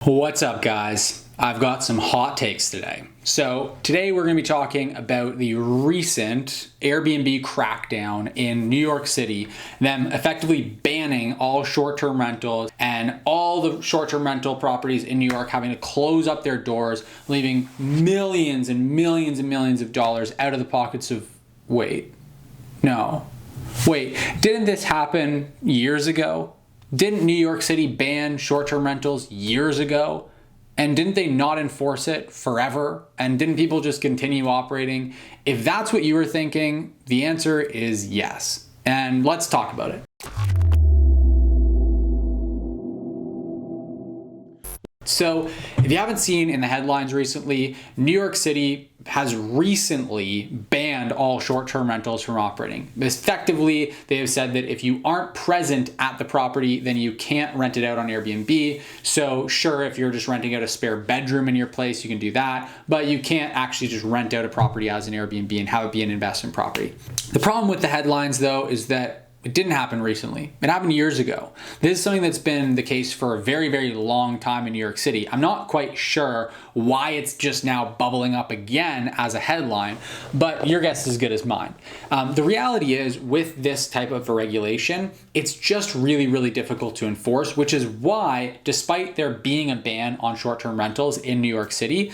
What's up, guys? I've got some hot takes today. So today we're going to be talking about the recent Airbnb crackdown in New York City, them effectively banning all short-term rentals and all the short-term rental properties in New York having to close up their doors, leaving millions and millions and millions of dollars out of the pockets of, didn't this happen years ago? Didn't New York City ban short-term rentals years ago? And didn't they not enforce it forever? And didn't people just continue operating? If that's what you were thinking, the answer is yes. And let's talk about it. So if you haven't seen in the headlines recently, New York City has recently banned all short-term rentals from operating. Effectively, they have said that if you aren't present at the property, then you can't rent it out on Airbnb. So sure, if you're just renting out a spare bedroom in your place, you can do that, but you can't actually just rent out a property as an Airbnb and have it be an investment property. The problem with the headlines, though, is that it didn't happen recently. It happened years ago. This is something that's been the case for a very, very long time in New York City. I'm not quite sure why it's just now bubbling up again as a headline, but your guess is as good as mine. The reality is, with this type of a regulation, it's just really, really difficult to enforce, which is why, despite there being a ban on short-term rentals in New York City,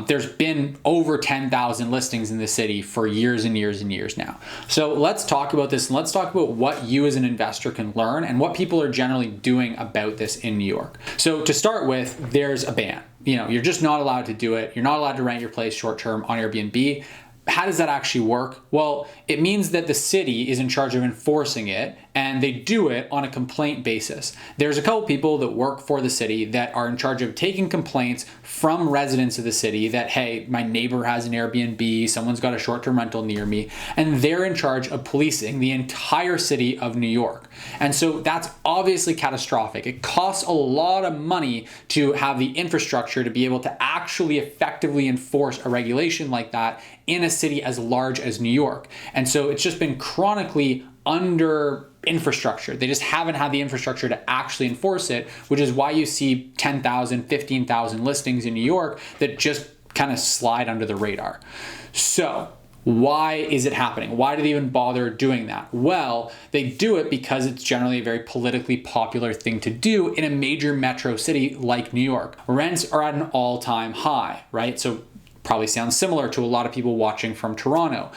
there's been over 10,000 listings in the city for years and years and years now. So let's talk about this, and let's talk about what you as an investor can learn and what people are generally doing about this in New York. So to start with, there's a ban. You're just not allowed to do it. You're not allowed to rent your place short-term on Airbnb. How does that actually work? Well, it means that the city is in charge of enforcing it, and they do it on a complaint basis. There's a couple people that work for the city that are in charge of taking complaints from residents of the city that, hey, my neighbor has an Airbnb, someone's got a short-term rental near me, and they're in charge of policing the entire city of New York. And so that's obviously catastrophic. It costs a lot of money to have the infrastructure to be able to actually effectively enforce a regulation like that in a city as large as New York. And so it's just been chronically under infrastructure. They just haven't had the infrastructure to actually enforce it, which is why you see 10,000, 15,000 listings in New York that just kind of slide under the radar. So why is it happening? Why do they even bother doing that? Well, they do it because it's generally a very politically popular thing to do in a major metro city like New York. Rents are at an all-time high, right? So probably sounds similar to a lot of people watching from Toronto.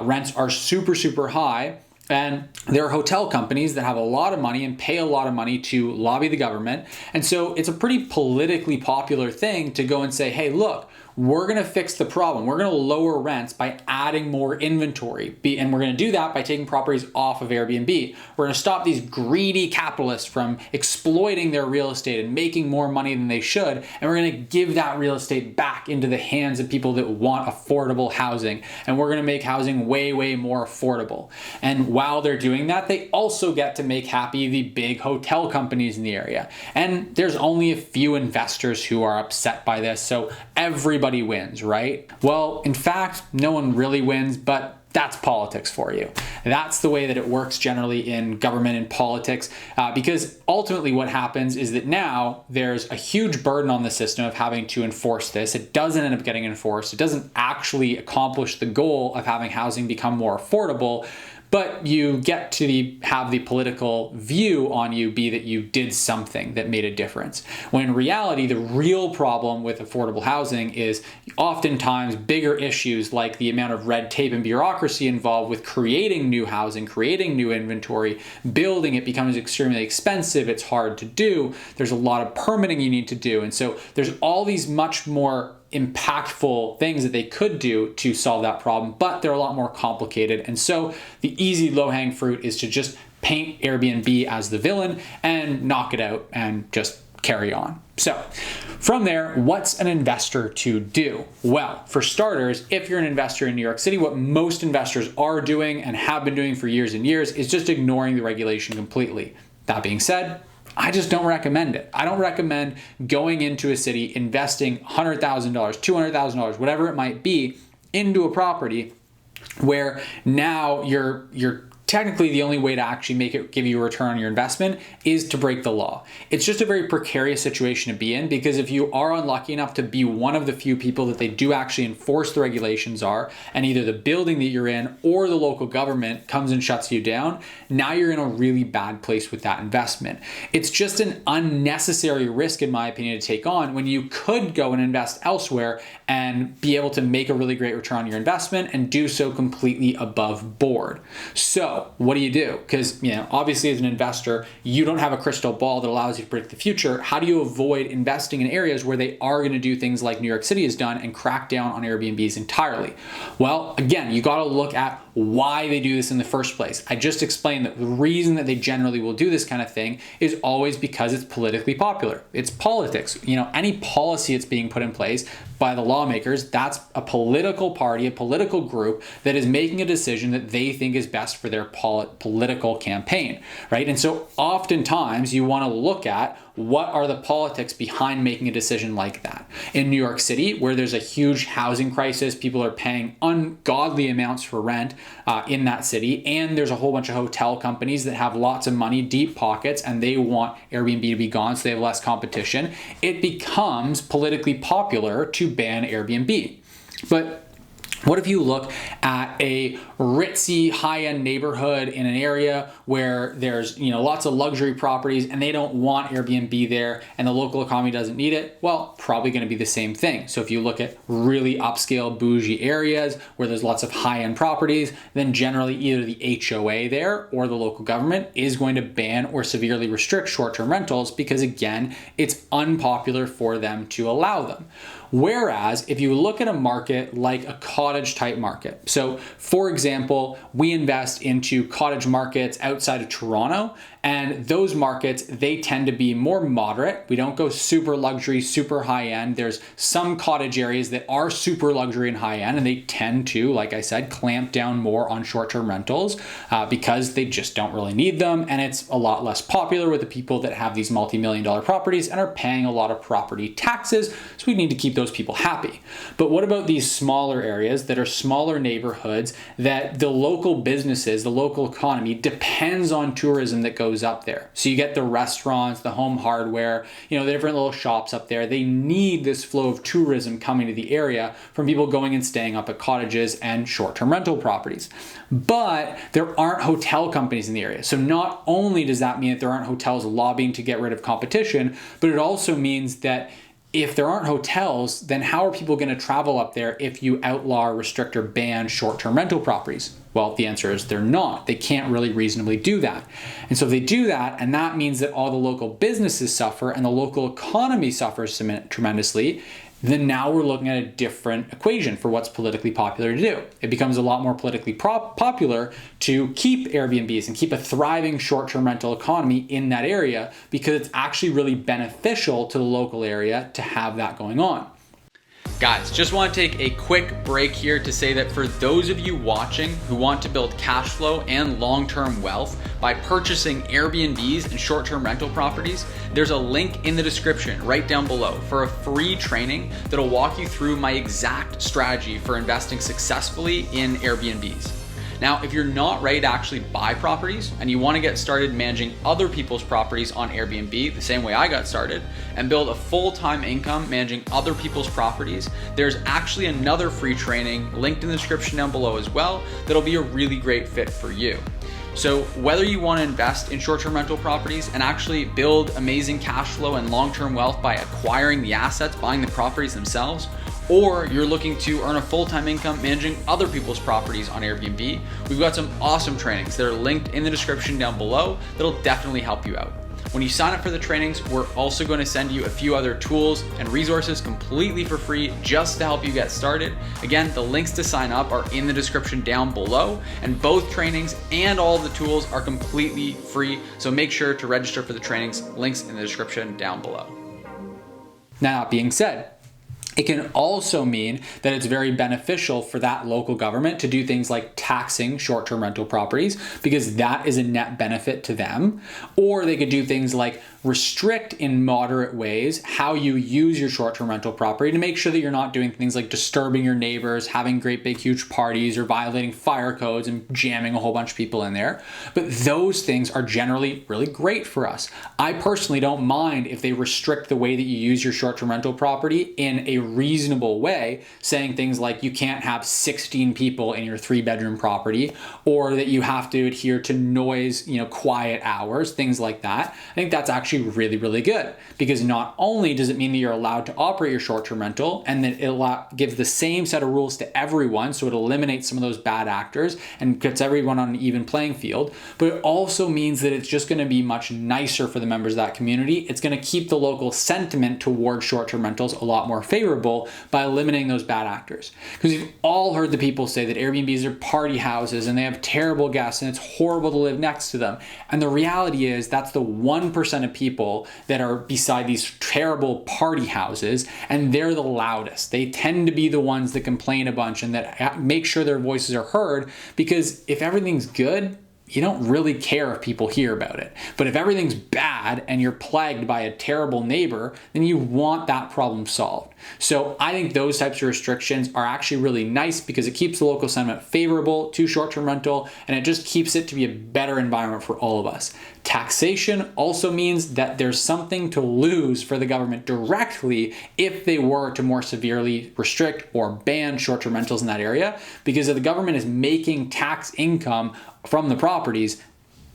Rents are super, super high. And there are hotel companies that have a lot of money and pay a lot of money to lobby the government. And so it's a pretty politically popular thing to go and say, hey, look, we're going to fix the problem. We're going to lower rents by adding more inventory. And we're going to do that by taking properties off of Airbnb. We're going to stop these greedy capitalists from exploiting their real estate and making more money than they should. And we're going to give that real estate back into the hands of people that want affordable housing. And we're going to make housing way, way more affordable. And while they're doing that, they also get to make happy the big hotel companies in the area. And there's only a few investors who are upset by this. So everybody wins, right? Well, in fact, no one really wins, but that's politics for you. That's the way that it works generally in government and politics, because ultimately what happens is that now there's a huge burden on the system of having to enforce this. It doesn't end up getting enforced. It doesn't actually accomplish the goal of having housing become more affordable, but you get to have the political view on you be that you did something that made a difference. When in reality, the real problem with affordable housing is oftentimes bigger issues like the amount of red tape and bureaucracy involved with creating new housing, creating new inventory, building it becomes extremely expensive. It's hard to do. There's a lot of permitting you need to do. And so there's all these much more impactful things that they could do to solve that problem, but they're a lot more complicated. And so the easy low-hanging fruit is to just paint Airbnb as the villain and knock it out and just carry on. So from there, what's an investor to do? Well, for starters, if you're an investor in New York City, what most investors are doing and have been doing for years and years is just ignoring the regulation completely. That being said, I just don't recommend it. I don't recommend going into a city, investing $100,000, $200,000, whatever it might be, into a property where now you're technically the only way to actually make it give you a return on your investment is to break the law. It's just a very precarious situation to be in, because if you are unlucky enough to be one of the few people that they do actually enforce the regulations are, and either the building that you're in or the local government comes and shuts you down, now you're in a really bad place with that investment. It's just an unnecessary risk, in my opinion, to take on when you could go and invest elsewhere and be able to make a really great return on your investment and do so completely above board. So what do you do? Because, obviously as an investor, you don't have a crystal ball that allows you to predict the future. How do you avoid investing in areas where they are going to do things like New York City has done and crack down on Airbnbs entirely? Well, again, you got to look at why they do this in the first place. I just explained that the reason that they generally will do this kind of thing is always because it's politically popular. It's politics. Any policy that's being put in place by the lawmakers, that's a political party, a political group that is making a decision that they think is best for their political campaign, right? And so oftentimes you want to look at what are the politics behind making a decision like that. In New York City, where there's a huge housing crisis, people are paying ungodly amounts for rent in that city, and there's a whole bunch of hotel companies that have lots of money, deep pockets, and they want Airbnb to be gone so they have less competition. It becomes politically popular to ban Airbnb. But what if you look at a ritzy high-end neighborhood in an area where there's lots of luxury properties and they don't want Airbnb there and the local economy doesn't need it? Well, probably going to be the same thing. So if you look at really upscale bougie areas where there's lots of high-end properties, then generally either the HOA there or the local government is going to ban or severely restrict short-term rentals because, again, it's unpopular for them to allow them. Whereas if you look at a market like a cottage type market, so for example, we invest into cottage markets outside of Toronto, and those markets, they tend to be more moderate. We don't go super luxury, super high end. There's some cottage areas that are super luxury and high end, and they tend to, like I said, clamp down more on short-term rentals because they just don't really need them. And it's a lot less popular with the people that have these multi-million-dollar properties and are paying a lot of property taxes. So we need to keep those people happy. But what about these smaller areas that are smaller neighborhoods that the local businesses, the local economy depends on tourism that goes up there? So you get the restaurants, the home hardware, the different little shops up there. They need this flow of tourism coming to the area from people going and staying up at cottages and short-term rental properties. But there aren't hotel companies in the area. So not only does that mean that there aren't hotels lobbying to get rid of competition, but it also means that if there aren't hotels, then how are people going to travel up there if you outlaw, restrict, or ban short-term rental properties? Well, the answer is they're not. They can't really reasonably do that. And so if they do that, and that means that all the local businesses suffer and the local economy suffers tremendously, then now we're looking at a different equation for what's politically popular to do. It becomes a lot more politically popular to keep Airbnbs and keep a thriving short-term rental economy in that area because it's actually really beneficial to the local area to have that going on. Guys, just want to take a quick break here to say that for those of you watching who want to build cash flow and long-term wealth by purchasing Airbnbs and short-term rental properties, there's a link in the description right down below for a free training that'll walk you through my exact strategy for investing successfully in Airbnbs. Now, if you're not ready to actually buy properties and you want to get started managing other people's properties on Airbnb the same way I got started and build a full-time income managing other people's properties, there's actually another free training linked in the description down below as well that'll be a really great fit for you. So whether you want to invest in short-term rental properties and actually build amazing cash flow and long-term wealth by acquiring the assets, buying the properties themselves, or you're looking to earn a full-time income managing other people's properties on Airbnb, we've got some awesome trainings that are linked in the description down below that'll definitely help you out. When you sign up for the trainings, we're also going to send you a few other tools and resources completely for free just to help you get started. Again, the links to sign up are in the description down below, and both trainings and all of the tools are completely free. So make sure to register for the trainings, links in the description down below. Now, that being said, it can also mean that it's very beneficial for that local government to do things like taxing short-term rental properties because that is a net benefit to them. Or they could do things like restrict in moderate ways how you use your short-term rental property to make sure that you're not doing things like disturbing your neighbors, having great big huge parties, or violating fire codes and jamming a whole bunch of people in there. But those things are generally really great for us. I personally don't mind if they restrict the way that you use your short-term rental property in a reasonable way, saying things like you can't have 16 people in your 3-bedroom property, or that you have to adhere to noise, quiet hours, things like that. I think that's actually really, really good, because not only does it mean that you're allowed to operate your short-term rental and that it gives the same set of rules to everyone, so it eliminates some of those bad actors and gets everyone on an even playing field, but it also means that it's just going to be much nicer for the members of that community. It's going to keep the local sentiment towards short-term rentals a lot more favorable by eliminating those bad actors. Because you've all heard the people say that Airbnbs are party houses and they have terrible guests and it's horrible to live next to them. And the reality is that's the 1% of people that are beside these terrible party houses, and they're the loudest. They tend to be the ones that complain a bunch and that make sure their voices are heard, because if everything's good, you don't really care if people hear about it. But if everything's bad and you're plagued by a terrible neighbor, then you want that problem solved. So I think those types of restrictions are actually really nice, because it keeps the local sentiment favorable to short-term rental, and it just keeps it to be a better environment for all of us. Taxation also means that there's something to lose for the government directly if they were to more severely restrict or ban short-term rentals in that area, because if the government is making tax income from the properties,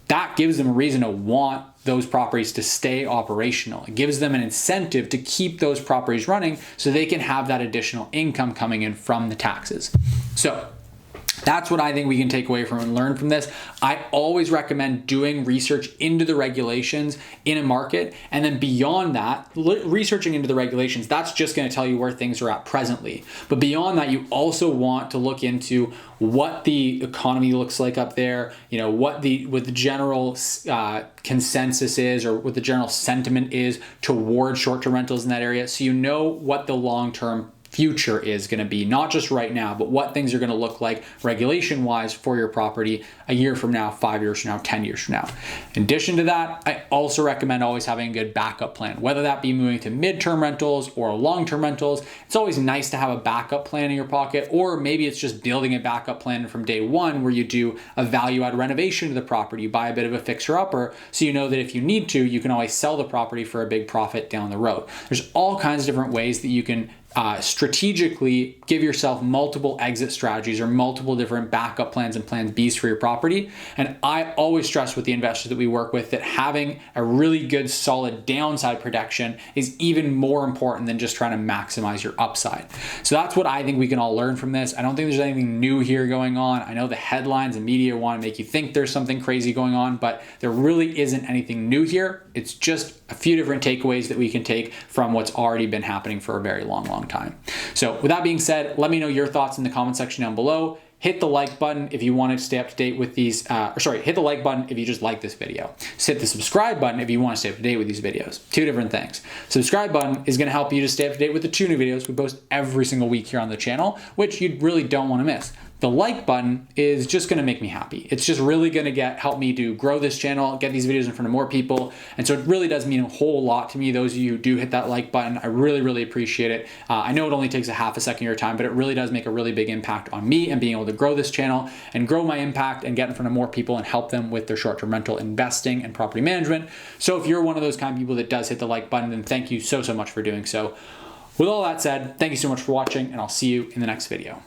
that gives them a reason to want those properties to stay operational. It gives them an incentive to keep those properties running so they can have that additional income coming in from the taxes. So that's what I think we can take away from and learn from this. I always recommend doing research into the regulations in a market, and then beyond that, researching into the regulations, that's just going to tell you where things are at presently. But beyond that, you also want to look into what the economy looks like up there, what the general consensus is, or what the general sentiment is towards short-term rentals in that area, so you know what the long-term future is going to be, not just right now, but what things are going to look like regulation wise for your property a year from now, 5 years from now, 10 years from now. In addition to that, I also recommend always having a good backup plan, whether that be moving to mid-term rentals or long-term rentals. It's always nice to have a backup plan in your pocket, or maybe it's just building a backup plan from day one where you do a value add renovation to the property, you buy a bit of a fixer upper, so you know that if you need to, you can always sell the property for a big profit down the road. There's all kinds of different ways that you can strategically give yourself multiple exit strategies or multiple different backup plans and plans Bs for your property. And I always stress with the investors that we work with that having a really good solid downside protection is even more important than just trying to maximize your upside. So that's what I think we can all learn from this. I don't think there's anything new here going on. I know the headlines and media want to make you think there's something crazy going on, but there really isn't anything new here. It's just a few different takeaways that we can take from what's already been happening for a very long time. So with that being said, let me know your thoughts in the comment section down below. Hit the like button if you want to stay up to date with these, hit the like button if you just like this video. Just hit the subscribe button if you want to stay up to date with these videos. Two different things. Subscribe button is going to help you to stay up to date with the 2 new videos we post every single week here on the channel, which you really don't want to miss. The like button is just going to make me happy. It's just really going to help me to grow this channel, get these videos in front of more people. And so it really does mean a whole lot to me. Those of you who do hit that like button, I really appreciate it. I know it only takes a half a second of your time, but it really does make a really big impact on me and being able to grow this channel and grow my impact and get in front of more people and help them with their short-term rental investing and property management. So if you're one of those kind of people that does hit the like button, then thank you so much for doing so. With all that said, thank you so much for watching, and I'll see you in the next video.